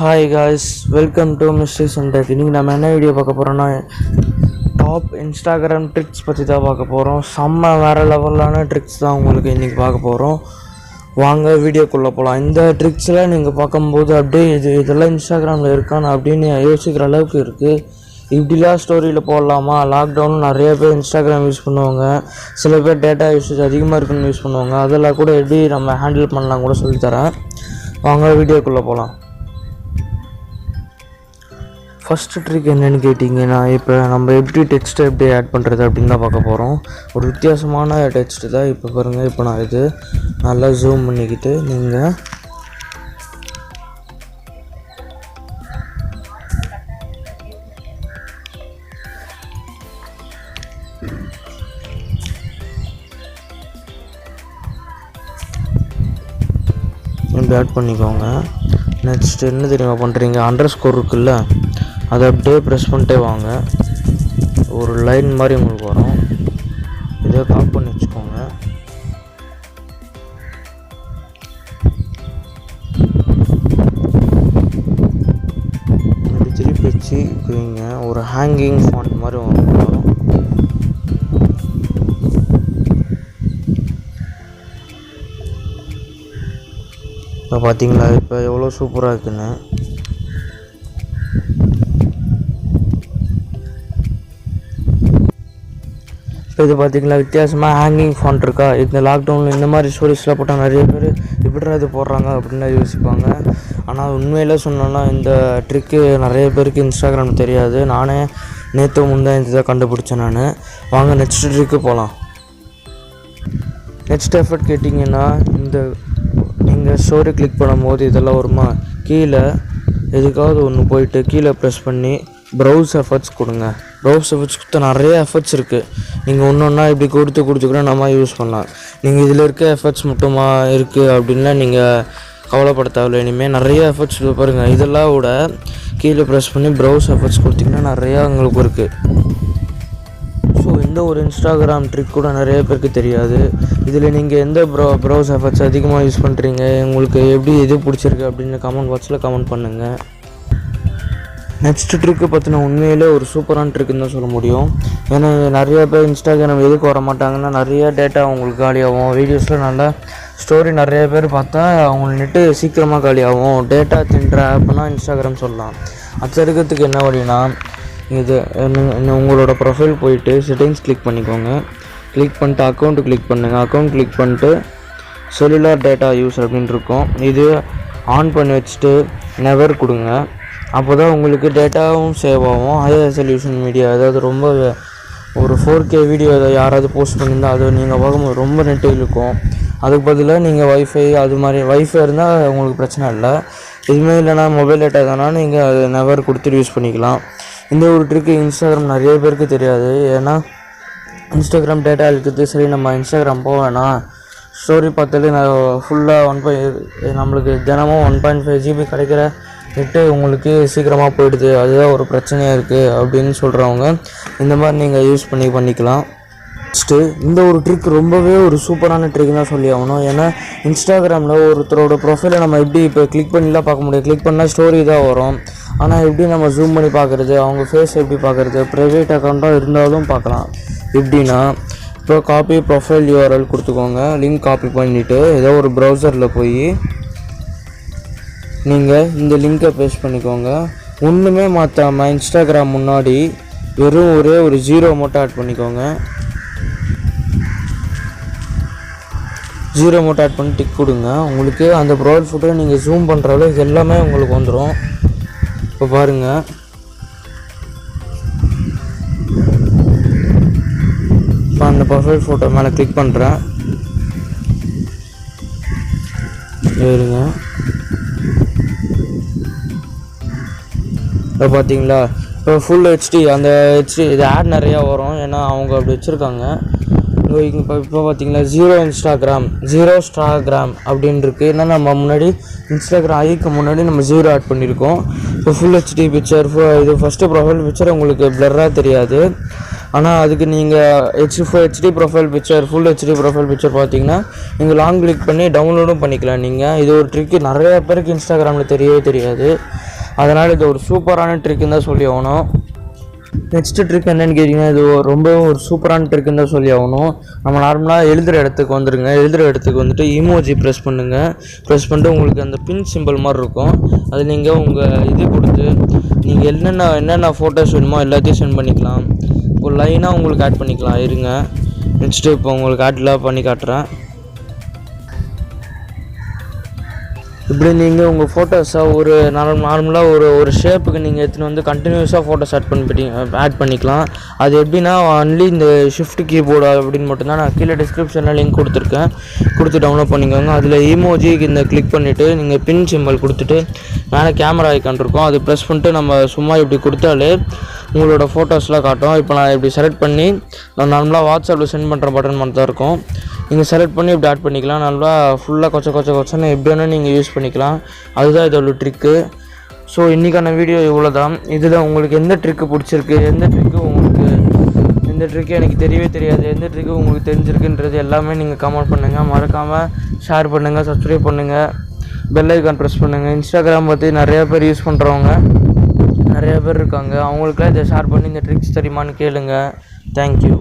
Hi guys, welcome to mistakes and tech. இன்றைக்கி நம்ம என்ன வீடியோ பார்க்க போகிறோன்னா, டாப் இன்ஸ்டாகிராம் ட்ரிக்ஸ் பற்றி தான் பார்க்க போகிறோம். செம்ம வேறு லெவலான ட்ரிக்ஸ் தான் உங்களுக்கு இன்றைக்கி பார்க்க போகிறோம். வாங்க வீடியோக்குள்ளே போகலாம். இந்த ட்ரிக்ஸில் நீங்கள் பார்க்கும்போது அப்படியே இதெல்லாம் இன்ஸ்டாகிராமில் இருக்கான்னு அப்படின்னு யோசிக்கிற அளவுக்கு இருக்குது. இப்படிலாம் ஸ்டோரியில் போடலாமா? லாக்டவுன் நிறைய பேர் இன்ஸ்டாகிராம் யூஸ் பண்ணுவாங்க, சில பேர் டேட்டா யூஸேஜ் அதிகமாக இருக்குன்னு யூஸ் பண்ணுவாங்க. அதெல்லாம் கூட எப்படி நம்ம ஹேண்டில் பண்ணலாம் கூட சொல்லித்தரேன். வாங்க வீடியோக்குள்ளே போகலாம். ஃபஸ்ட்டு ட்ரிக் என்னென்னு கேட்டிங்கன்னா, இப்போ நம்ம எப்படி டெக்ஸ்ட்டை எப்படி ஆட் பண்ணுறது அப்படின்னு தான் பார்க்க போகிறோம். ஒரு வித்தியாசமான டெக்ஸ்ட்டு தான். இப்போ பாருங்கள், இப்போ நான் இது நல்லா ஜூம் பண்ணிக்கிட்டு நீங்கள் இப்படி ஆட் பண்ணிக்கோங்க. நெக்ஸ்ட் என்ன தெரியுமா பண்ணுறீங்க, அண்டர்ஸ்கோர் இருக்குல்ல, அதை அப்படியே ப்ரெஸ் பண்ணிட்டே வாங்க. ஒரு லைன் மாதிரி உங்களுக்கு வரும். இதை காப்பி பண்ணி வச்சுக்கோங்க. இப்படி திருப்பி வச்சு வைங்க. ஒரு ஹேங்கிங் ஃபாண்ட் மாதிரி வரும். இப்போ பார்த்தீங்களா, இப்போ எவ்வளோ சூப்பராக இருக்குன்னு. இப்போ இது பார்த்தீங்களா, வித்தியாசமாக ஹேங்கிங் ஃபாண்ட் இருக்கா. இந்த லாக்டவுனில் இந்த மாதிரி ஸ்டோரிஸ்லாம் போட்டால் நிறைய பேர் இப்படிலாம் இது போடுறாங்க அப்படின்னு யோசிப்பாங்க. ஆனால் உண்மையில சொன்னோன்னா இந்த ட்ரிக்கு நிறைய பேருக்கு இன்ஸ்டாகிராம் தெரியாது. நானே நேற்று முந்தான் இதை கண்டுபிடிச்சேன் நான். வாங்க நெக்ஸ்ட் ட்ரிக்கு போகலாம். நெக்ஸ்ட் எஃபர்ட் கேட்டிங்கன்னா, இந்த நீங்கள் ஸ்டோரி கிளிக் பண்ணும்போது இதெல்லாம் வருமா, கீழே எதுக்காவது ஒன்று போயிட்டு கீழே ப்ரெஸ் பண்ணி ப்ரௌஸ் எஃபர்ட்ஸ் கொடுங்க. ப்ரௌஸ் எஃபர்ட்ஸ் கொடுத்தா நிறைய எஃபர்ட்ஸ் இருக்குது. நீங்கள் ஒன்று ஒன்றா இப்படி கொடுத்து கூட நம்ம யூஸ் பண்ணலாம். நீங்கள் இதில் இருக்க எஃபர்ட்ஸ் மட்டுமா இருக்குது அப்படின்லாம் நீங்கள் கவலைப்பட தேவையில்லை. இனிமேல் நிறைய எஃபர்ட்ஸ் பாருங்கள். இதெல்லாம் விட கீழே ப்ரெஸ் பண்ணி ப்ரௌஸ் எஃபர்ட்ஸ் கொடுத்திங்கன்னா நிறையா உங்களுக்கு இருக்குது. ஸோ இந்த ஒரு இன்ஸ்டாகிராம் ட்ரிக் கூட நிறைய பேருக்கு தெரியாது. இதில் நீங்கள் எந்த ப்ரௌஸ் எஃபர்ட்ஸ் அதிகமாக யூஸ் பண்ணுறீங்க, உங்களுக்கு எப்படி எது பிடிச்சிருக்கு அப்படின்னு கமெண்ட் பாக்ஸில் கமெண்ட் பண்ணுங்கள். நெக்ஸ்ட் ட்ரிக்கு பார்த்தினா உண்மையிலே ஒரு சூப்பரான ட்ரிக்குன்னு தான் சொல்ல முடியும். ஏன்னா நிறைய பேர் இன்ஸ்டாகிராம் எதுக்கு வர மாட்டாங்கன்னா, நிறைய டேட்டா அவங்களுக்கு காலியாகும். வீடியோஸில் நல்லா ஸ்டோரி நிறைய பேர் பார்த்தா அவங்களுக்கு நெட்டு சீக்கிரமாக காலியாகும். டேட்டா தின்ற ஆப்னா இன்ஸ்டாகிராம் சொல்லலாம். அது தடுக்கிறதுக்கு என்ன வழினா, இது உங்களோட ப்ரொஃபைல் போயிட்டு செட்டிங்ஸ் கிளிக் பண்ணிக்கோங்க. கிளிக் பண்ணிட்டு அக்கௌண்ட்டு கிளிக் பண்ணுங்கள். அக்கௌண்ட் கிளிக் பண்ணிட்டு செல்லுலார் டேட்டா யூஸ் அப்படின்னு இருக்கும். இது ஆன் பண்ணி வச்சுட்டு நெவர் கொடுங்க. அப்போ தான் உங்களுக்கு டேட்டாவும் சேவ் ஆகும். ஹை ரெசல்யூஷன் மீடியா, அதாவது ரொம்ப ஒரு 4K வீடியோ அதை யாராவது போஸ்ட் பண்ணியிருந்தால் அது நீங்கள் பார்க்கும்போது ரொம்ப நெட்டு இருக்கும். அதுக்கு பதிலாக நீங்கள் வைஃபை அது மாதிரி வைஃபை இருந்தால் உங்களுக்கு பிரச்சனை இல்லை. இதுவுமே இல்லைனா மொபைல் டேட்டா தானா நீங்கள் அது நெவர் கொடுத்துட்டு யூஸ் பண்ணிக்கலாம். இந்த ஒரு ட்ரிக்கு இன்ஸ்டாகிராம் நிறைய பேருக்கு தெரியாது. ஏன்னா இன்ஸ்டாகிராம் டேட்டா இருக்குது, சரி நம்ம இன்ஸ்டாகிராம் போவேன்னா ஸ்டோரி பார்த்தாலே நான் ஃபுல்லாக நம்மளுக்கு தினமும் 1.5 GB கிடைக்கிற நெட்டு உங்களுக்கு சீக்கிரமாக போயிடுது, அதுதான் ஒரு பிரச்சனையாக இருக்குது அப்படின்னு சொல்கிறவங்க இந்த மாதிரி நீங்கள் யூஸ் பண்ணிக்கலாம். நெக்ஸ்ட்டு இந்த ஒரு ட்ரிக் ரொம்பவே ஒரு சூப்பரான ட்ரிக் தான் சொல்லி ஆகணும். ஏன்னா இன்ஸ்டாகிராமில் ஒருத்தரோட ப்ரொஃபைலை நம்ம எப்படி இப்போ கிளிக் பண்ணிலாம் பார்க்க முடியாது. கிளிக் பண்ணால் ஸ்டோரி தான் வரும். ஆனால் எப்படி நம்ம ஜூம் பண்ணி பார்க்குறது, அவங்க ஃபேஸ் எப்படி பார்க்குறது, ப்ரைவேட் அக்கௌண்ட்டாக இருந்தாலும் பார்க்கலாம். எப்படின்னா, இப்போ காப்பி ப்ரொஃபைல் URL கொடுத்துக்கோங்க. லிங்க் காப்பி பண்ணிவிட்டு ஏதோ ஒரு ப்ரௌசரில் போய் நீங்கள் இந்த லிங்கை பேஸ்ட் பண்ணிக்கோங்க. ஒன்றுமே மாற்றாமல் இன்ஸ்டாகிராம் முன்னாடி வெறும் ஒரே ஒரு 0 மட்டும் ஆட் பண்ணிக்கோங்க. 0 மட்டும் ஆட் பண்ணி டிக் கொடுங்க. உங்களுக்கு அந்த ப்ரொஃபைல் ஃபோட்டோ நீங்கள் ஜூம் பண்ணுற அளவுக்கு எல்லாமே உங்களுக்கு வந்துடும். இப்போ பாருங்கள், இப்போ அந்த ப்ரொஃபைல் ஃபோட்டோ மேலே கிளிக் பண்ணுறேன். இருங்க, இப்போ பார்த்தீங்களா, இப்போ ஃபுல் HD அந்த HD இது ஆட் நிறையா வரும். ஏன்னா அவங்க அப்படி வச்சுருக்காங்க. இப்போ பார்த்தீங்களா, ஜீரோ இன்ஸ்டாகிராம் அப்படின்னு இருக்குது. ஏன்னா நம்ம முன்னாடி இன்ஸ்டாகிராம் ஐக்கு முன்னாடி நம்ம 0 ஆட் பண்ணியிருக்கோம். இப்போ ஃபுல் HD பிக்சர் இது ஃபஸ்ட்டு ப்ரொஃபைல் பிக்சர் உங்களுக்கு பிளர்ராக தெரியாது. ஆனால் அதுக்கு நீங்கள் HD profile picture full HD profile picture பார்த்தீங்கன்னா நீங்கள் லாங் கிளிக் பண்ணி டவுன்லோடும் பண்ணிக்கலாம். நீங்கள் இது ஒரு ட்ரிக்கு நிறையா பேருக்கு இன்ஸ்டாகிராமில் தெரியவே தெரியாது. அதனால் இது ஒரு சூப்பரான ட்ரிக்குன்னு தான் சொல்லி ஆகணும். நெக்ஸ்ட்டு ட்ரிக் என்னென்னு கேட்டிங்கன்னா, இது ரொம்ப ஒரு சூப்பரான ட்ரிக்குன்னு தான் சொல்லி ஆகணும். நம்ம நார்மலாக எழுதுகிற இடத்துக்கு வந்துடுங்க. எழுதுகிற இடத்துக்கு வந்துட்டு இமோஜி ப்ரெஸ் பண்ணுங்கள். ப்ரெஸ் பண்ணிட்டு உங்களுக்கு அந்த பின் சிம்பிள் மாதிரி இருக்கும். அது நீங்கள் உங்கள் இது கொடுத்து நீங்கள் என்னென்ன ஃபோட்டோஸ் வேணுமோ எல்லாத்தையும் சென்ட் பண்ணிக்கலாம். ஒரு லைனாக உங்களுக்கு ஆட் பண்ணிக்கலாம். இருங்க, நெக்ஸ்ட்டு இப்போ உங்களுக்கு ஆட்லாம் பண்ணி காட்டுறேன். இப்படி நீங்கள் உங்கள் ஃபோட்டோஸை ஒரு நார்மலாக ஒரு ஷேப்புக்கு நீங்கள் எடுத்துன்னு வந்து கண்டினியூஸாக ஃபோட்டோஸ் ஆட் பண்ணிக்கலாம். அது எப்படின்னா ஒன்லி இந்த ஷிஃப்ட் கீபோர்டு அப்படின்னு மட்டும்தான். நான் கீழே டிஸ்கிரிப்ஷனில் லிங்க் கொடுத்து டவுன்லோட் பண்ணிக்கோங்க. அதில் இமோஜி இந்த கிளிக் பண்ணிவிட்டு நீங்கள் பின் சிம்பிள் கொடுத்துட்டு மேலே கேமரா ஐக்கான் இருக்கும், அது ப்ரெஸ் பண்ணிட்டு நம்ம சும்மா இப்படி கொடுத்தாலே உங்களோட ஃபோட்டோஸ்லாம் காட்டும். இப்போ நான் இப்படி செலக்ட் பண்ணி நான் நார்மலாக வாட்ஸ்அப்பில் சென்ட் பண்ணுற பட்டன் மட்டும் தான் இருக்கும். நீங்கள் செலக்ட் பண்ணி இப்படி ஆட் பண்ணிக்கலாம். நல்லா ஃபுல்லாக கொச்சன்னு எப்படி வேணால் நீங்கள் யூஸ் பண்ணிக்கலாம். அதுதான் இதோட ட்ரிக்கு. ஸோ இன்றைக்கான வீடியோ இவ்வளோ தான். இதில் உங்களுக்கு எந்த ட்ரிக்கு பிடிச்சிருக்கு, எந்த ட்ரிக்கு எனக்கு தெரியவே தெரியாது, எந்த ட்ரிக்கு உங்களுக்கு தெரிஞ்சிருக்குன்றது எல்லாமே நீங்கள் கமெண்ட் பண்ணுங்கள். மறக்காமல் ஷேர் பண்ணுங்கள், சப்ஸ்கிரைப் பண்ணுங்கள், பெல் ஐக்கான் ப்ரெஸ் பண்ணுங்கள். இன்ஸ்டாகிராம் பற்றி நிறையா பேர் யூஸ் பண்ணுறவங்க நிறையா பேர் இருக்காங்க. அவங்களுக்குலாம் இதை ஷேர் பண்ணி இந்த ட்ரிக்ஸ் தெரியுமான்னு கேளுங்க. தேங்க்யூ.